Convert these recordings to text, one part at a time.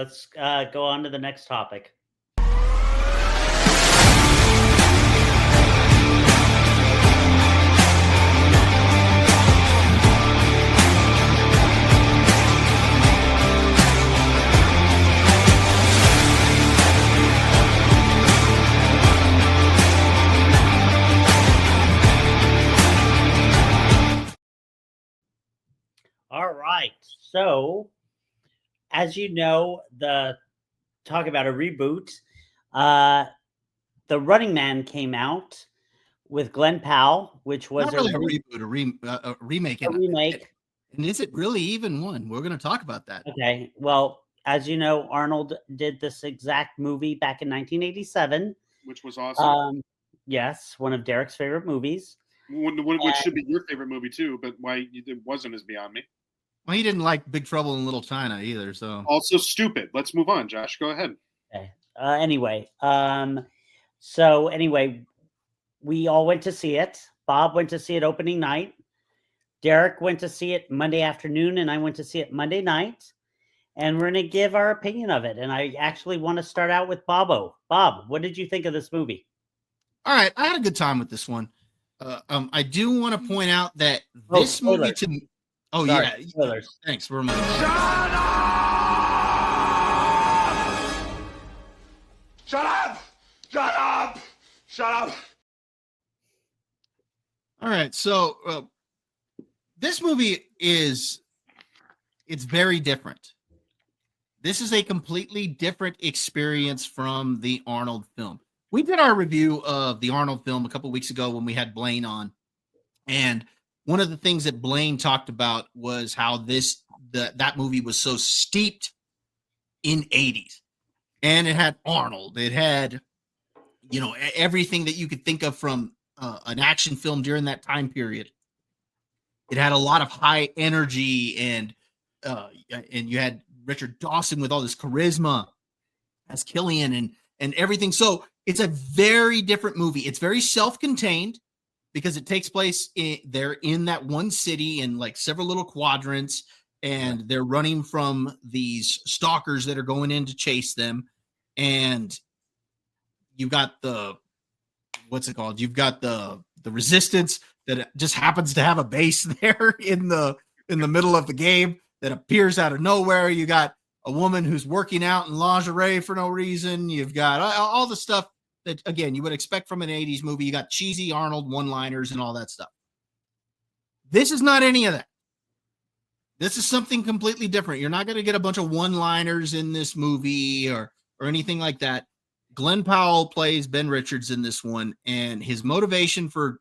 let's go on to the next topic. All right. So, as you know, talk about a reboot. The Running Man came out with Glenn Powell, which was Not really a reboot, a remake. a remake. And is it really even one? We're going to talk about that. Okay. Well, as you know, Arnold did this exact movie back in 1987. Which was awesome. Yes, one of Derek's favorite movies. Which should be your favorite movie too, but why it wasn't is beyond me. Well, he didn't like Big Trouble in Little China either, so. Also stupid. Let's move on, Josh. Go ahead. Okay. Anyway, we all went to see it. Bob went to see it opening night. Derek went to see it Monday afternoon, and I went to see it Monday night. And we're going to give our opinion of it. And I actually want to start out with Bobo. Bob, what did you think of this movie? All right, I had a good time with this one. I do want to point out that this movie to me. Oh, sorry, yeah. Spoilers. Thanks for reminding me. Shut up! Shut up! Shut up! All right, so this movie it's very different. This is a completely different experience from the Arnold film. We did our review of the Arnold film a couple weeks ago when we had Blaine on. And one of the things that Blaine talked about was how that movie was so steeped in 80s. And it had Arnold. It had, everything that you could think of from an action film during that time period. It had a lot of high energy, and you had Richard Dawson with all this charisma as Killian and everything. So it's a very different movie. It's very self-contained because it takes place they're in that one city in like several little quadrants, and they're running from these stalkers that are going in to chase them. And you've got you've got the resistance that just happens to have a base there in the middle of the game that appears out of nowhere. You got a woman who's working out in lingerie for no reason. You've got all the stuff that, again, you would expect from an 80s movie. You got cheesy Arnold one-liners and all that stuff. This is not any of that. This is something completely different. You're not going to get a bunch of one-liners in this movie or anything like that. Glenn Powell plays Ben Richards in this one, and his motivation for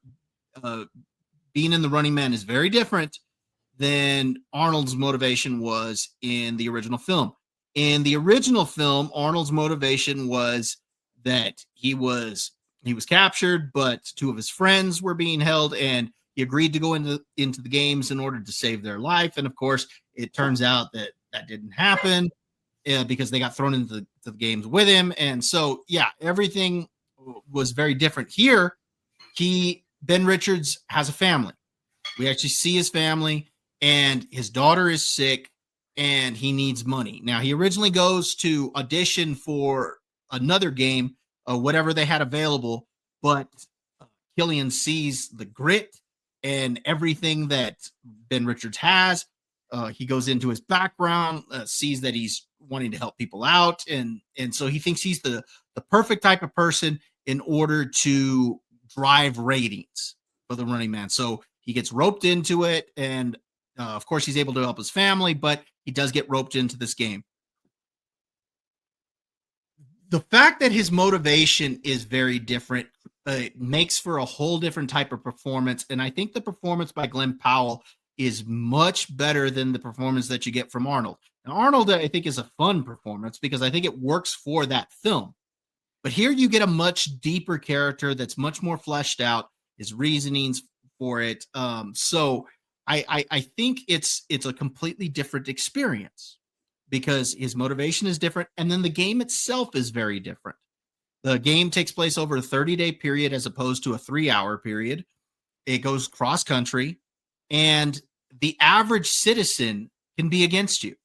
being in The Running Man is very different than Arnold's motivation was in the original film. In the original film, Arnold's motivation was that he was captured, but two of his friends were being held, and he agreed to go into the games in order to save their life. And of course, it turns out that didn't happen because they got thrown into the games with him. And so, yeah, everything was very different. Here, Ben Richards has a family. We actually see his family, and his daughter is sick, and he needs money. Now, he originally goes to audition for another game, whatever they had available, but Killian sees the grit and everything that Ben Richards has. He goes into his background, sees that he's wanting to help people out, and so he thinks he's the perfect type of person in order to drive ratings for The Running Man. So he gets roped into it, and of course he's able to help his family, but he does get roped into this game. The fact that his motivation is very different makes for a whole different type of performance, and I think the performance by Glenn Powell is much better than the performance that you get from Arnold. Now, Arnold, I think, is a fun performance because I think it works for that film. But here you get a much deeper character that's much more fleshed out, his reasonings for it. So I think it's a completely different experience because his motivation is different. And then the game itself is very different. The game takes place over a 30-day period as opposed to a 3-hour period. It goes cross-country. And the average citizen can be against you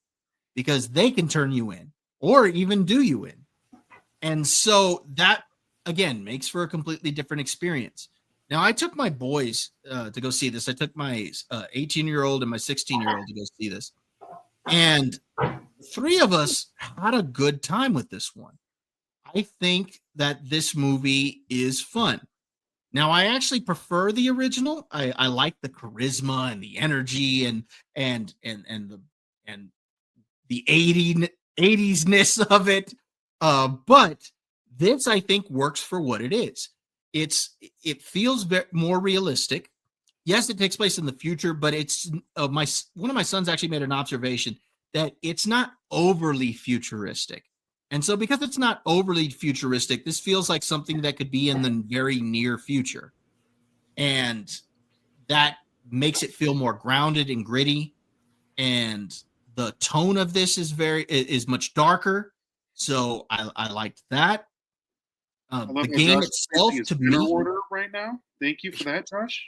because they can turn you in. or even do you win? And so that, again, makes for a completely different experience. Now, I took my boys to go see this. I took my 18-year-old and my 16-year-old to go see this. And 3 of us had a good time with this one. I think that this movie is fun. Now, I actually prefer the original. I like the charisma and the energy and the 80s-ness of it. But this, I think, works for what it is. It feels more realistic. Yes, it takes place in the future, but it's one of my sons actually made an observation that it's not overly futuristic. And so because it's not overly futuristic, this feels like something that could be in the very near future. And that makes it feel more grounded and gritty. And the tone of this is much darker. So I liked that. I love The how game Josh is itself, placing his to dinner me, order right now. Thank you for that, Josh.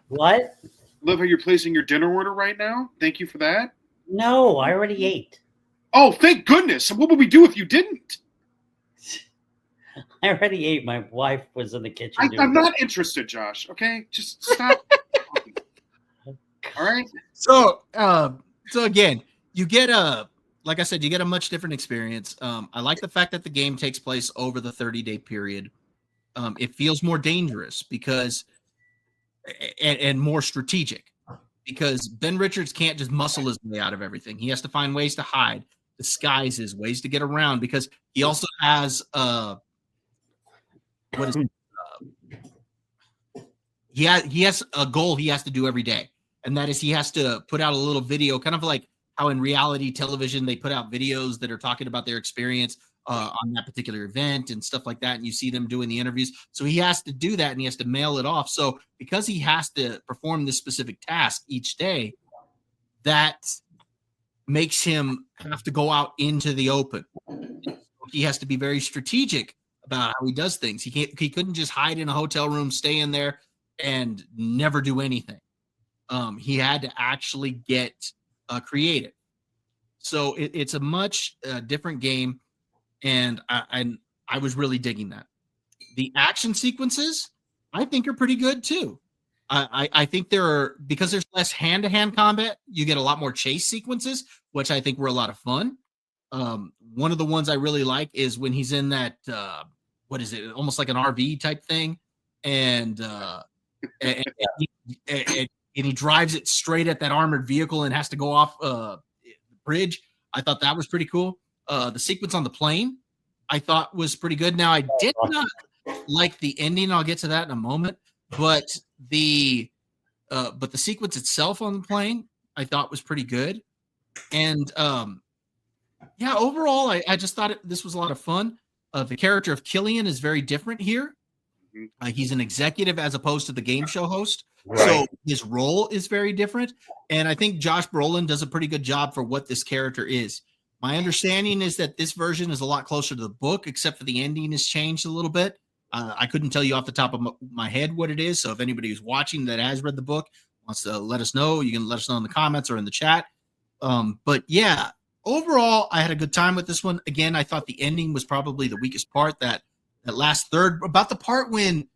What? I love how you're placing your dinner order right now. Thank you for that. No, I already ate. Oh, thank goodness. What would we do if you didn't? I already ate. My wife was in the kitchen I'm doing not interested, Josh. Okay, just stop. All right. So again, you get like I said, you get a much different experience. I like the fact that the game takes place over the 30-day period. It feels more dangerous because and more strategic, because Ben Richards can't just muscle his way out of everything. He has to find ways to hide, disguises, ways to get around, because he also has what is it? He has a goal he has to do every day, and that is he has to put out a little video, kind of like how in reality television they put out videos that are talking about their experience on that particular event and stuff like that, and you see them doing the interviews. So he has to do that, and he has to mail it off. So because he has to perform this specific task each day, that makes him have to go out into the open. He has to be very strategic about how he does things. He couldn't just hide in a hotel room, stay in there, and never do anything. He had to actually get creative. So it's a much different game, and I was really digging that. The action sequences, I think, are pretty good too. I think because there's less hand-to-hand combat, you get a lot more chase sequences, which I think were a lot of fun. One of the ones I really like is when he's in that what is it, almost like an RV type thing, and and, and he drives it straight at that armored vehicle and has to go off the bridge. I thought that was pretty cool. The sequence on the plane, I thought, was pretty good. Now, I did not like the ending. I'll get to that in a moment, but the sequence itself on the plane, I thought, was pretty good. And yeah, overall, I just thought this was a lot of fun. The character of Killian is very different here. He's an executive as opposed to the game show host. Right. So his role is very different. And I think Josh Brolin does a pretty good job for what this character is. My understanding is that this version is a lot closer to the book, except for the ending has changed a little bit. I couldn't tell you off the top of my head what it is. So if anybody who's watching that has read the book wants to let us know, you can let us know in the comments or in the chat. But yeah, overall, I had a good time with this one. Again, I thought the ending was probably the weakest part. That last third, about the part when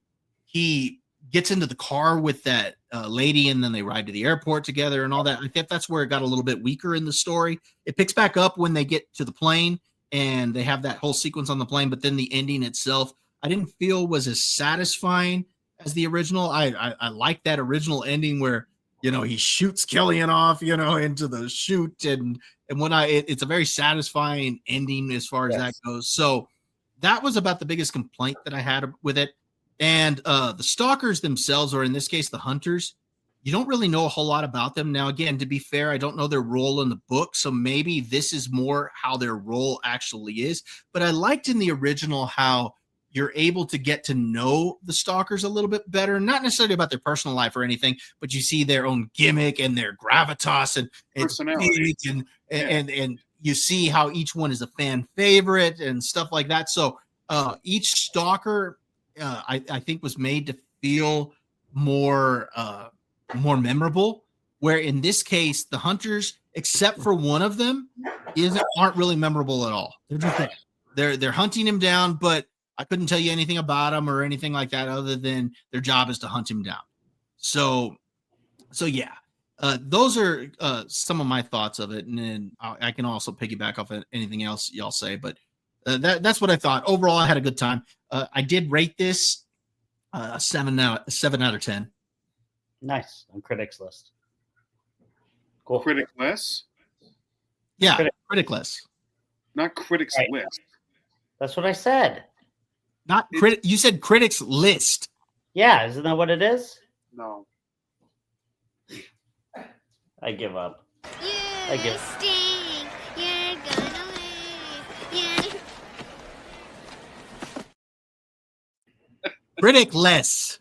he gets into the car with that lady and then they ride to the airport together and all that. I think that's where it got a little bit weaker in the story. It picks back up when they get to the plane and they have that whole sequence on the plane, but then the ending itself, I didn't feel was as satisfying as the original. I like that original ending where, he shoots Killian off, into the chute and it's a very satisfying ending as far as that goes. So that was about the biggest complaint that I had with it. And the stalkers themselves, or in this case, the hunters, you don't really know a whole lot about them. Now, again, to be fair, I don't know their role in the book, so maybe this is more how their role actually is. But I liked in the original how you're able to get to know the stalkers a little bit better, not necessarily about their personal life or anything, but you see their own gimmick and their gravitas and personality, and you see how each one is a fan favorite and stuff like that. So each stalker, I think, was made to feel more memorable. Where in this case, the hunters, except for one of them, aren't really memorable at all. They're just there. They're hunting him down, but I couldn't tell you anything about him or anything like that other than their job is to hunt him down. So yeah, those are some of my thoughts of it, and then I can also piggyback off of anything else y'all say. But that's what I thought. Overall, I had a good time. I did rate this 7 out of 10. Nice on critics list. Cool. Critic list, Yeah, critic list. not critics Right. list. That's what I said. Not critic. You said critics list. Yeah, isn't that what it is? No. I give up. You I give- stink. You're gonna live. Yeah. Critic less.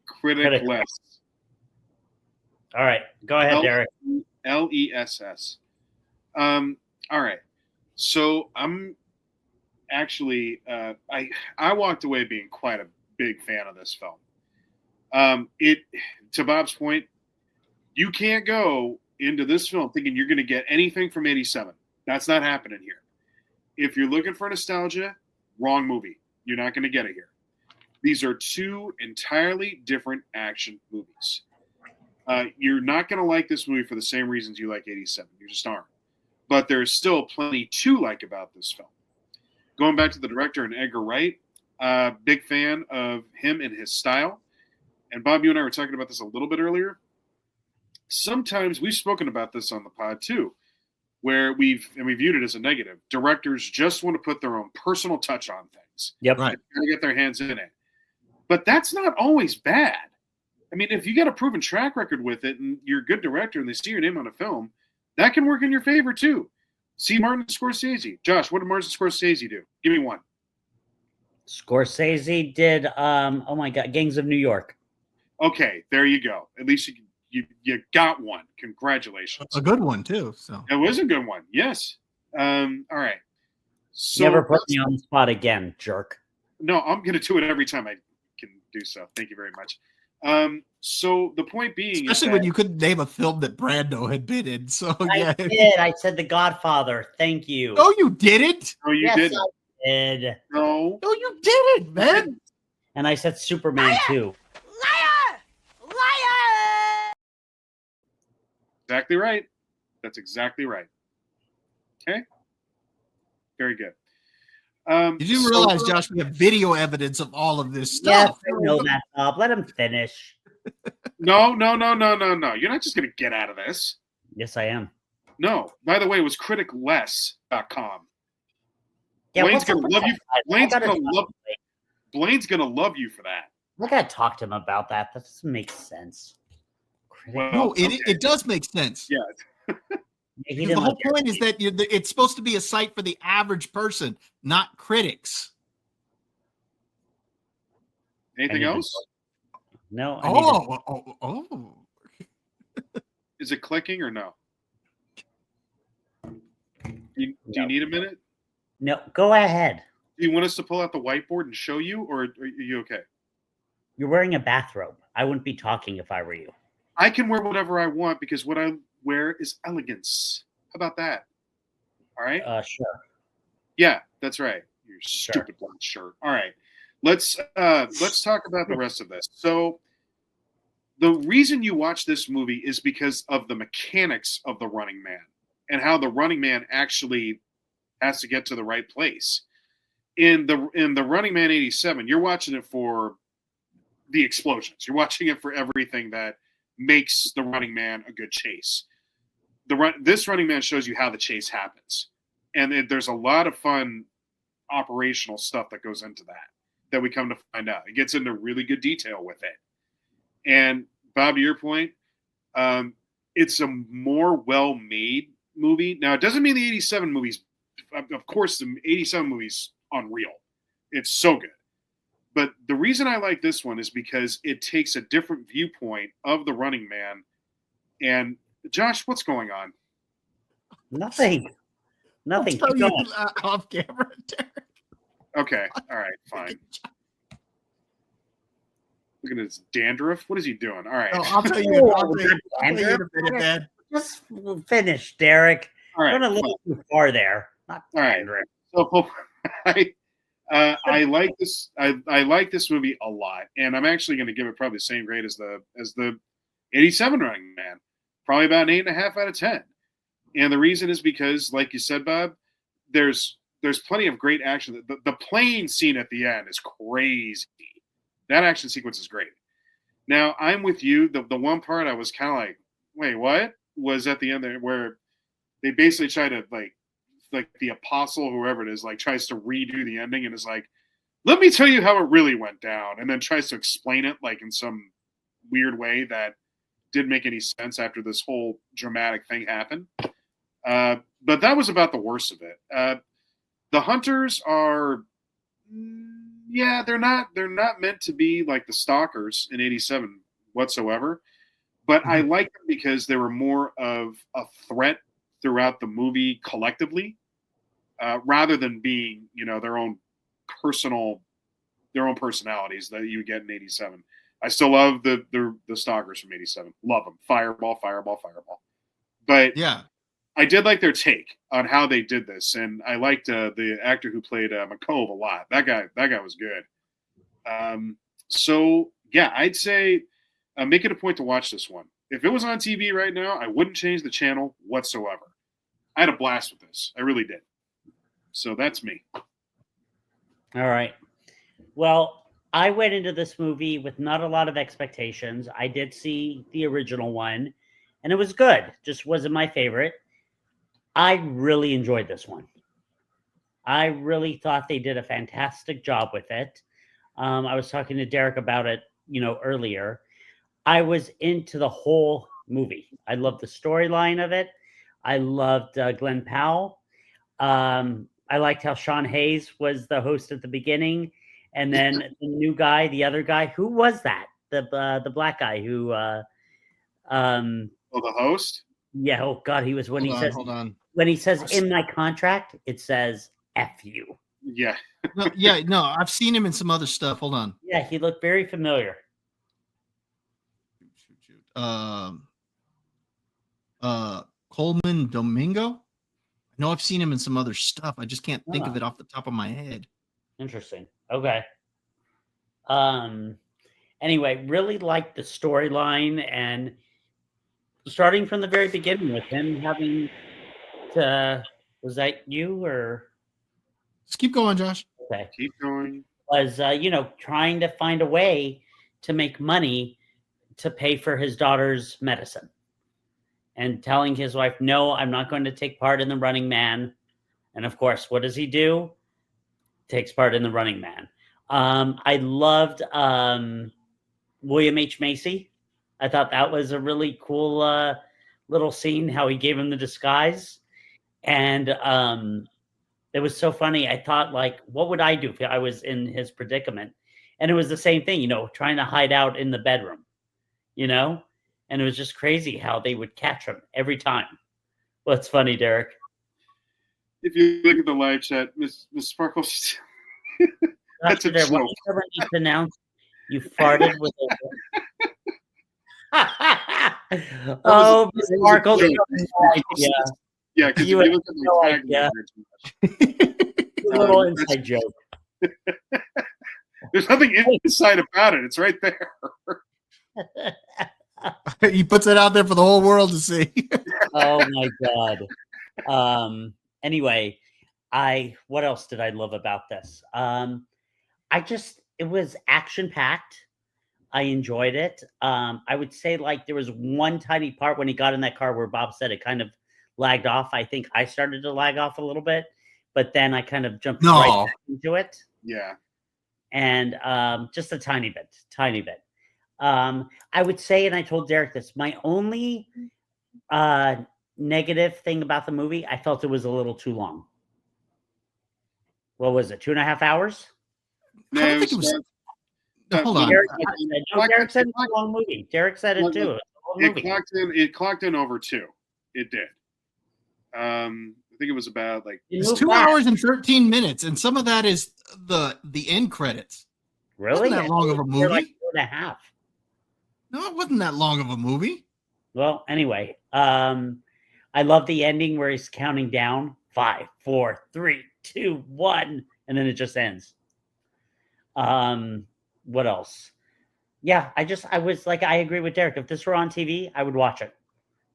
Critic Critic. list. All right, go ahead, Derek. LESS. All right. So I'm actually I walked away being quite a big fan of this film. It, to Bob's point, you can't go into this film thinking you're going to get anything from 87. That's not happening here. If you're looking for nostalgia, wrong movie. You're not going to get it here. These are two entirely different action movies. You're not going to like this movie for the same reasons you like 87. You just aren't. But there's still plenty to like about this film. Going back to the director and Edgar Wright, big fan of him and his style. And Bob, you and I were talking about this a little bit earlier. Sometimes we've spoken about this on the pod too, where we viewed it as a negative. Directors just want to put their own personal touch on things. Yep. Right. To get their hands in it. But that's not always bad. I mean, if you got a proven track record with it and you're a good director and they see your name on a film, that can work in your favor too. See Martin Scorsese. Josh, what did Martin Scorsese do? Give me one. Scorsese did oh my god, Gangs of New York. Okay, there you go. At least you got one. Congratulations. A good one too. So It was a good one. Yes. All right. So Never put me on the spot again, jerk. No, I'm going to do it every time I can do so. Thank you very much. So the point being, especially when you couldn't name a film that Brando had been in. So yeah. I did. I said The Godfather. Thank you. No, you didn't. No, you Yes, didn't. I did. No. No, you didn't, man. And I said Superman too. Liar! Liar! Exactly right. That's exactly right. Okay. Very good. You do realize, Josh, we have video evidence of all of this Yes, stuff. I know that, Bob. Let him finish. No. You're not just going to get out of this. Yes, I am. No. By the way, it was criticless.com. Yeah, Blaine's what's up gonna with love that you. guy? Blaine's I gotta gonna talk love. to Blake. Blaine's gonna love you for that. I gotta talk to him about that. That doesn't make sense. Well, No, okay. it does make sense. Yeah. He Because didn't the whole like point is that it's supposed to be a site for the average person, not critics. Anything need to- else? No. I need to- Oh. Is it clicking or no? Do you No. need a minute? No, go ahead. Do you want us to pull out the whiteboard and show you, or are you okay? You're wearing a bathrobe. I wouldn't be talking if I were you. I can wear whatever I want because what I wear is elegance. How about that? All right. Sure. Yeah, that's right. Your Sure. stupid black shirt. All right. Let's talk about the rest of this. So the reason you watch this movie is because of the mechanics of the Running Man and how the Running Man actually has to get to the right place. In the Running Man 87, you're watching it for the explosions. You're watching it for everything that makes the Running Man a good chase. This Running Man shows you how the chase happens, and there's a lot of fun operational stuff that goes into that we come to find out. It gets into really good detail with it. And Bob, to your point, it's a more well-made movie. Now, it doesn't mean the 87 movies, of course, the 87 movies unreal. It's so good. But the reason I like this one is because it takes a different viewpoint of the Running Man. And Josh, what's going on? Nothing. Nothing. I'll Keep tell going. you off camera. Okay. All right. Fine. Look at his dandruff. What is he doing? All right. No, I'll tell you. I'll tell you in a Andrew, minute, man. just finish, Derek. All right. Going a little too far there. Not All right. Andrew. So I like this. I like this movie a lot, and I'm actually going to give it probably the same grade as the 87 Running Man, probably about an 8.5 out of 10. And the reason is because, like you said, Bob, there's plenty of great action. The plane scene at the end is crazy. That action sequence is great. Now I'm with you. The one part I was kind of like, wait, what? Was at the end there where they basically try to like the apostle, whoever it is, like tries to redo the ending and is like, let me tell you how it really went down, and then tries to explain it like in some weird way that didn't make any sense after this whole dramatic thing happened. But that was about the worst of it. The hunters are, they're not meant to be like the stalkers in 87 whatsoever. But I like them because they were more of a threat throughout the movie collectively, rather than being, their own personalities that you get in 87. I still love the stalkers from 87. Love them. Fireball. But Yeah. I did like their take on how they did this, and I liked the actor who played McCove a lot. That guy was good. So yeah, I'd say make it a point to watch this one. If it was on TV right now, I wouldn't change the channel whatsoever. I had a blast with this. I really did. So that's me. All right. Well, I went into this movie with not a lot of expectations. I did see the original one, and it was good. Just wasn't my favorite. I really enjoyed this one. I really thought they did a fantastic job with it. I was talking to Derek about it, earlier. I was into the whole movie. I loved the storyline of it. I loved Glenn Powell. I liked how Sean Hayes was the host at the beginning, and then the new guy, the other guy, who was that? The black guy who the host? Yeah, oh God, he was when Hold on. when he says in my contract, it says F you. Yeah. No, I've seen him in some other stuff. Hold on. Yeah, he looked very familiar. Coleman Domingo. I know I've seen him in some other stuff. I just can't think of Ah. it off the top of my head. Interesting. Okay. Anyway, really liked the storyline, and starting from the very beginning with him having to, was that you or? Just keep going, Josh. Okay. Keep going. Was, trying to find a way to make money to pay for his daughter's medicine, and telling his wife, no, I'm not going to take part in the Running Man. And of course, what does he do? Takes part in the Running Man. I loved William H. Macy. I thought that was a really cool little scene, how he gave him the disguise. And it was so funny. I thought, like, what would I do if I was in his predicament? And it was the same thing, trying to hide out in the bedroom, and it was just crazy how they would catch him every time. Well, it's funny, Derek. If you look at the live chat, Miss Sparkles, that's a There, why joke. you never need to announce you farted with Oh, Miss Sparkles. joke. Yeah, Yeah, because if You you had look at no the tag, idea. there's a little inside joke. nothing inside about it. It's right there. He puts it out there for the whole world to see. Oh my God. Anyway, what else did I love about this? It was action packed. I enjoyed it. I would say, like, there was one tiny part when he got in that car where Bob said it kind of lagged off. I think I started to lag off a little bit, but then I kind of jumped right back into it. Yeah. And just a tiny bit. I would say, and I told Derek this, my only negative thing about the movie, I felt it was a little too long. What was it, 2.5 hours? I don't think it was. Hold on. Derek said it's a long movie. Derek said it too. It clocked in over 2. It did. I think it was about like it's 2 hours and 13 minutes, and some of that is the end credits. Really? Wasn't that long of a movie? Like and a half. No, it wasn't that long of a movie. Well, anyway, I love the ending where he's counting down 5, 4, 3, 2, 1, and then it just ends. What else? Yeah, I was like, I agree with Derek. If this were on TV, I would watch it.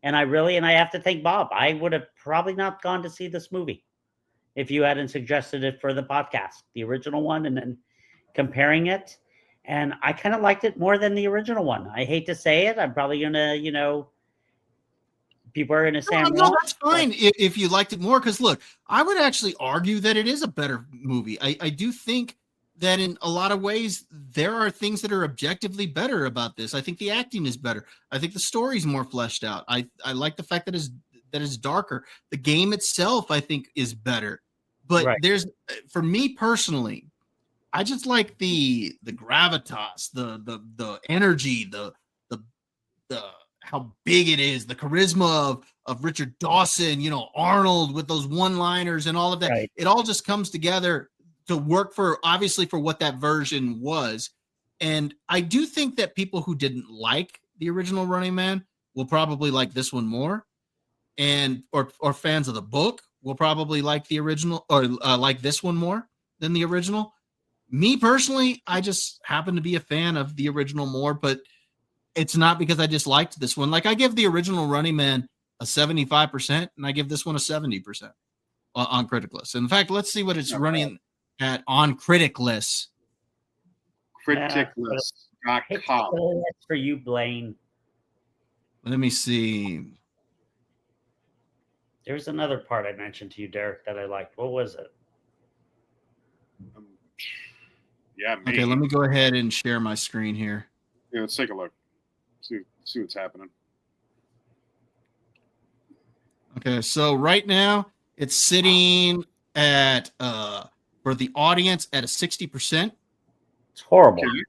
And I have to thank Bob. I would have probably not gone to see this movie if you hadn't suggested it for the podcast, the original one, and then comparing it. And I kind of liked it more than the original one. I hate to say it. I'm probably gonna, people are gonna say I'm No, wrong. that's fine if you liked it more. Because look, I would actually argue that it is a better movie. I do think that in a lot of ways there are things that are objectively better about this. I think the acting is better. I think the story's more fleshed out. I like the fact that it's darker. The game itself, I think, is better. But Right. there's, for me personally, I just like the gravitas, the energy, the how big it is, the charisma of Richard Dawson, Arnold with those one-liners and all of that. Right. It all just comes together to work for what that version was. And I do think that people who didn't like the original Running Man will probably like this one more. And or fans of the book will probably like the original or like this one more than the original. Me personally, I just happen to be a fan of the original more, but it's not because I disliked this one. Like, I give the original Running Man a 75%, and I give this one a 70% on Criticlist. In fact, let's see what it's running at on Criticlist. Criticlist.com. That's for you, Blaine. Let me see. There's another part I mentioned to you, Derek, that I liked. What was it? Yeah, me. Okay, let me go ahead and share my screen here. Yeah, let's take a look. See what's happening. Okay, so right now it's sitting at for the audience at a 60%. It's horrible. Okay.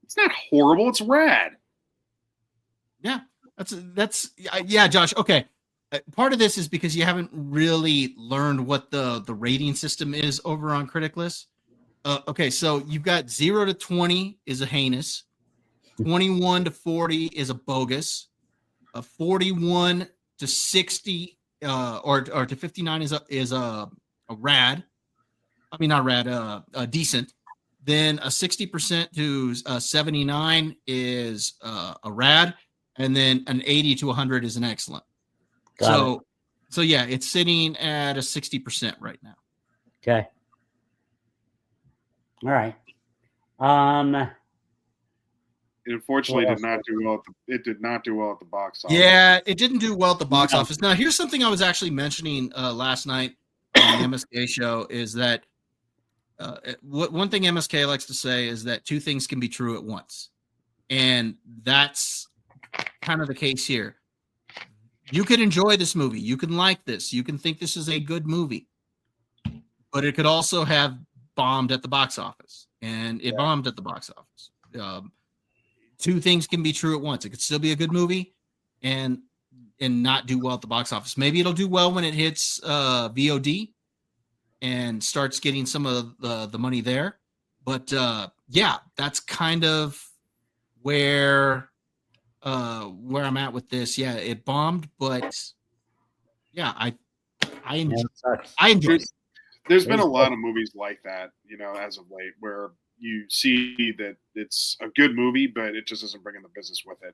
It's not horrible. It's rad. Yeah, that's yeah, Josh. Okay, part of this is because you haven't really learned what the rating system is over on Criticlist. Okay, so you've got 0 to 20 is a heinous, 21 to 40 is a bogus, 41 to 60 or to 59 is a rad. I mean, not rad, a decent. Then a 60% to 79 is a rad, and then an 80 to 100 is an excellent. So yeah, it's sitting at a 60% right now. Okay. All right. It unfortunately did not do well. It did not do well at the box office. Yeah, it didn't do well at the box No. office. Now, here's something I was actually mentioning last night on the MSK show is that one thing MSK likes to say is that two things can be true at once. And that's kind of the case here. You could enjoy this movie. You can like this. You can think this is a good movie. But it could also have bombed at the box office. And it bombed at the box office. Two things can be true at once. It could still be a good movie and not do well at the box office. Maybe it'll do well when it hits VOD and starts getting some of the money there. But yeah, that's kind of where I'm at with this. Yeah, it bombed, but yeah, I enjoyed it. There's been a lot of movies like that, as of late, where you see that it's a good movie, but it just isn't bringing the business with it.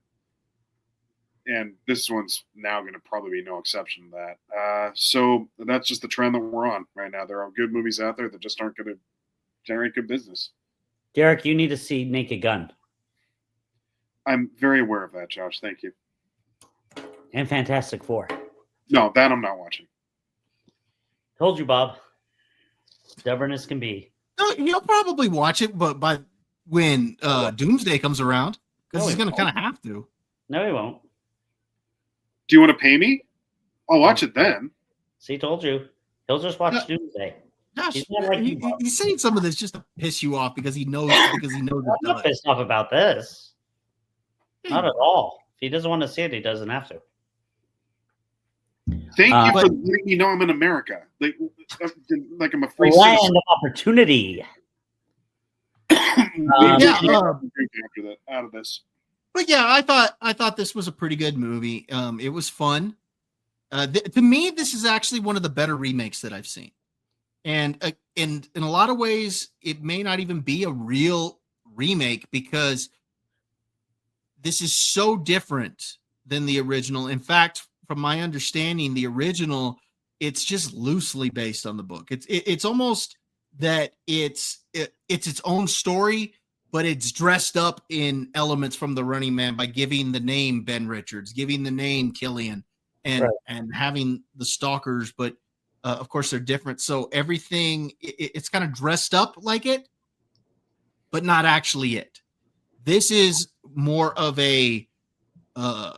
And this one's now going to probably be no exception to that. So that's just the trend that we're on right now. There are good movies out there that just aren't going to generate good business. Derek, you need to see Naked Gun. I'm very aware of that, Josh. Thank you. And Fantastic Four. No, that I'm not watching. Told you, Bob. Stubborn as can be. No, you'll probably watch it, but by when Doomsday comes around, because he's going to kind of have to. No, he won't. Do you want to pay me? I'll watch it then. See, told you. He'll just watch Doomsday. Gosh, He's not like you, Bob. he's saying some of this just to piss you off because he knows I'm it not does. pissed off about this. Not at all. If he doesn't want to see it, he doesn't have to. Thank you But- for letting me know I'm in America. Like I'm a free Land citizen. of opportunity. Yeah, after that, out of this. but yeah, I thought this was a pretty good movie. It was fun. To me, this is actually one of the better remakes that I've seen. And in a lot of ways, it may not even be a real remake because this is so different than the original. In fact, from my understanding, the original, it's just loosely based on the book. It's almost that it's its own story, but it's dressed up in elements from the Running Man by giving the name Ben Richards, giving the name Killian, and Right. and having the stalkers, but of course they're different. So everything it's kind of dressed up like it, but not actually it. This is more of a,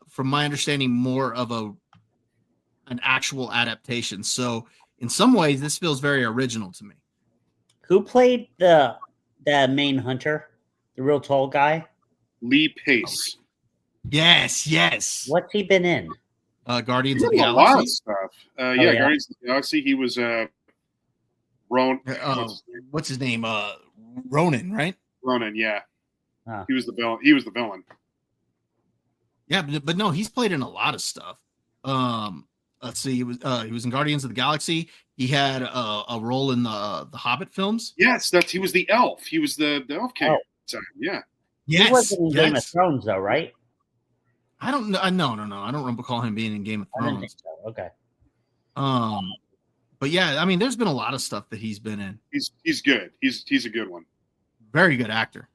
from my understanding, more of an actual adaptation. So in some ways, this feels very original to me. Who played the main hunter, the real tall guy? Lee Pace. Yes, yes. What's he been in? Guardians He's of the done a lot of Galaxy. stuff. yeah. Guardians of the Galaxy. He was Ronan. What's his name? Ronan, right? Ronan. Yeah, Huh. he was the villain. He was the villain. Yeah, but no, he's played in a lot of stuff. Let's see, he was in Guardians of the Galaxy. He had a role in the Hobbit films. Yes, he was the elf. He was the elf king. Oh. At the time. Yeah. He wasn't in Game of Thrones, though, right? I don't know. No. I don't recall him being in Game of I didn't think Thrones. so. Okay. But yeah, I mean, there's been a lot of stuff that he's been in. He's good. He's a good one. Very good actor.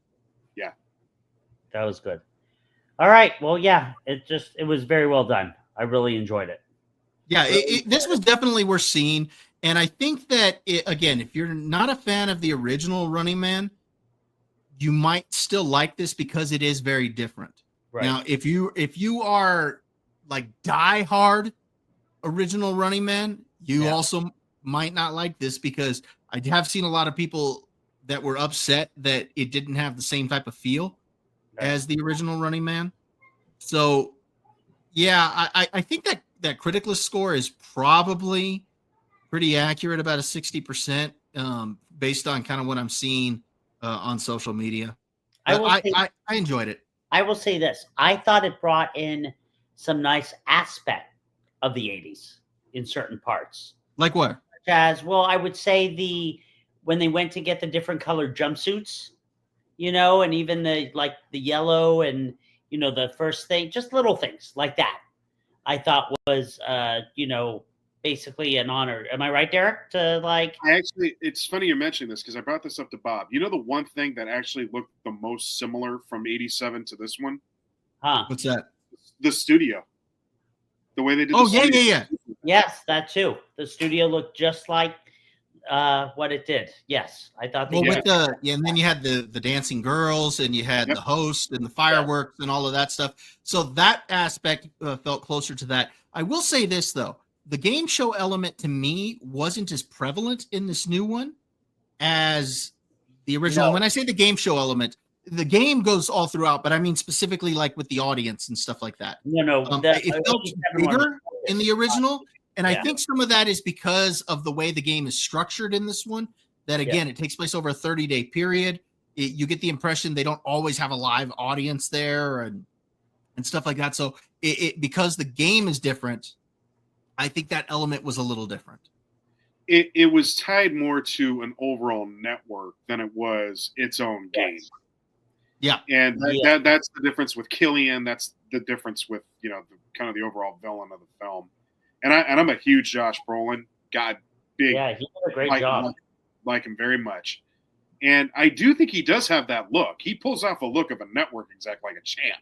That was good. All right. Well, yeah, it was very well done. I really enjoyed it. Yeah, this was definitely worth seeing. And I think that, again, if you're not a fan of the original Running Man, you might still like this because it is very different. Right. Now, if you are like die-hard original Running Man, you also might not like this because I have seen a lot of people that were upset that it didn't have the same type of feel as the original Running Man. So, yeah, I think that critical score is probably pretty accurate, about a 60%, based on kind of what I'm seeing on social media. I enjoyed it. I will say this. I thought it brought in some nice aspect of the 80s in certain parts. Like what? As well, I would say when they went to get the different colored jumpsuits, and even the yellow and the first thing, just little things like that, I thought was basically an honor. Am I right, Derek? It's funny you're mentioning this because I brought this up to Bob. You know the one thing that actually looked the most similar from '87 to this one? Huh? What's that? The studio. The way they did. Oh, yeah. Yes, that too. The studio looked just like what it did. Yes, I thought. Well, with and then you had the dancing girls, and you had the host and the fireworks and all of that stuff. So that aspect felt closer to that. I will say this though: the game show element to me wasn't as prevalent in this new one as the original. No. When I say the game show element, the game goes all throughout, but I mean specifically like with the audience and stuff like that. No. It felt bigger in the original. And Yeah. I think some of that is because of the way the game is structured in this one, that again, it takes place over a 30-day period. You get the impression they don't always have a live audience there and stuff like that. So because the game is different, I think that element was a little different. It was tied more to an overall network than it was its own game. Yeah. And that's the difference with Killian. That's the difference with, kind of the overall villain of the film. And I'm a huge Josh Brolin. God, big. Yeah, he did a great job. Like him very much. And I do think he does have that look. He pulls off a look of a network exec like a champ.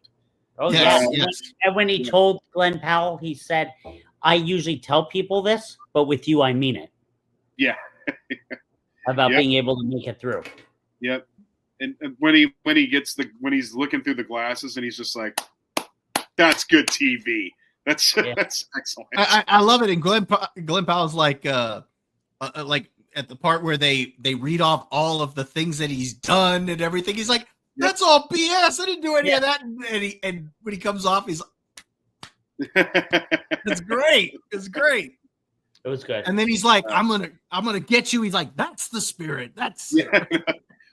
Oh, Yes, yeah. yes. And when he told Glenn Powell, he said, I usually tell people this, but with you, I mean it. Yeah. About being able to make it through. Yep. And when he's looking through the glasses and he's just like, that's good TV. That's excellent. I love it. And Glenn Powell's like at the part where they read off all of the things that he's done and everything. He's like, that's all BS. I didn't do any of that. And when he comes off, he's it's great. It's great. It was good. And then he's like, I'm gonna get you. He's like, that's the spirit. That's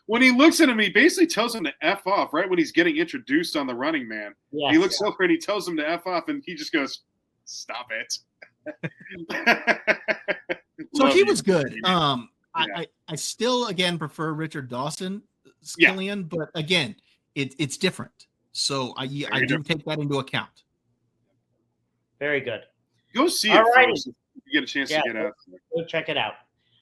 when he looks at him, he basically tells him to F off right when he's getting introduced on the Running Man. Yes. He looks over and he tells him to F off, and he just goes, "Stop it." So Love he you. was good. Yeah. I still again prefer Richard Dawson Yeah. Killian, but again, it's different. So I do different. take that into account. Very good. Go see All it righty. first if you get a chance Yeah. to get out. Go check it out.